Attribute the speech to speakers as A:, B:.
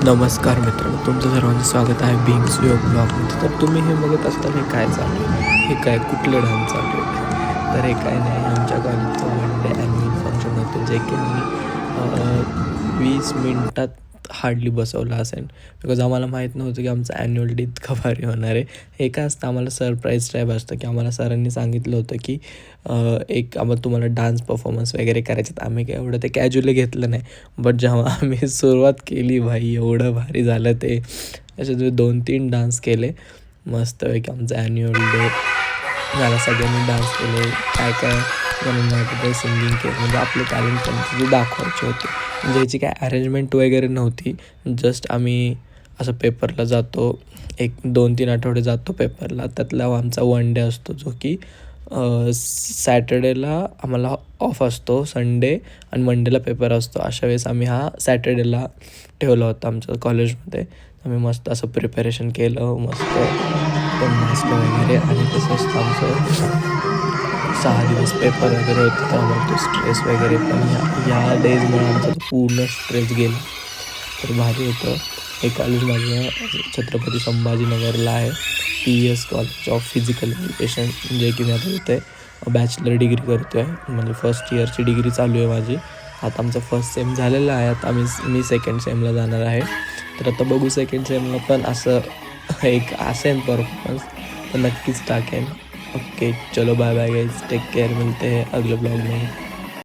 A: नमस्कार मित्रांनो, तुमचं सर्वांचं स्वागत आहे बिंग्स युअर ब्लॉगमध्ये. तर तुम्ही हे बघत असताना हे काय चालू आहे, हे काय कुठले डान्स चालू आहे? तर हे काय नाही, आमच्या कॉलेजचं वन डे ॲन्युअल फंक्शन होतं, जे की आम्ही 20 मिनटात हार्डली बसवलं असेल. बिकॉज आम्हाला माहीत नव्हतं की आमचं ॲन्युअल डे इतका भारी होणार आहे. हे काय असतं, आम्हाला सरप्राईज टाईप असतं की आम्हाला सरांनी सांगितलं होतं की एक आम्हाला तुम्हाला डान्स परफॉर्मन्स वगैरे करायचे. तर आम्ही काय एवढं ते कॅज्युअली घेतलं नाही. बट जेव्हा आम्ही सुरुवात केली, भाई एवढं भारी झालं ते. असे 2-3 डान्स केले मस्तपैकी. आमचा ॲन्युअल डे झाला, सगळ्यांनी डान्स केले, काय काय जणांना वाटतं सिंगिंग केलं. म्हणजे आपले टॅलेंट त्यांचे जे दाखवायचे होते. म्हणजे याची काय अरेंजमेंट वगैरे नव्हती. जस्ट आम्ही असं पेपरला जातो, 1-2-3 आठवडे जातो पेपरला. त्यातला आमचा वन डे असतो, जो की सॅटर्डेला आम्हाला ऑफ असतो, संडे आणि मंडेला पेपर असतो. अशा वेळेस आम्ही हा सॅटर्डेला ठेवला होता आमच्या कॉलेजमध्ये. आम्ही मस्त असं प्रिपरेशन केलं, मस्त मास्क वगैरे. आणि तसंच आमचं 6 दिवस पेपर वगैरे होते, तर आम्हाला तो स्ट्रेस वगैरे पण ह्या डेजमुळे आमचा तो पूर्ण स्ट्रेस गेला. तर भारी होतं. हे कॉलेज माझं छत्रपती संभाजीनगरला आहे, PES college of physical education, जे की मी आता इथे बॅचलर डिग्री करतो आहे. म्हणजे फर्स्ट इयरची डिग्री चालू आहे माझी. आता आमचं फर्स्ट सेम झालेलं आहे. आता मी सेकंड सेमला जाणार आहे. तर आता बघू सेकंड सेमला पण असं एक असेल परफॉर्मन्स तर नक्कीच टाकेन. ओके, चलो bye bye guys, take care, मिलते हैं अगले ब्लॉग में.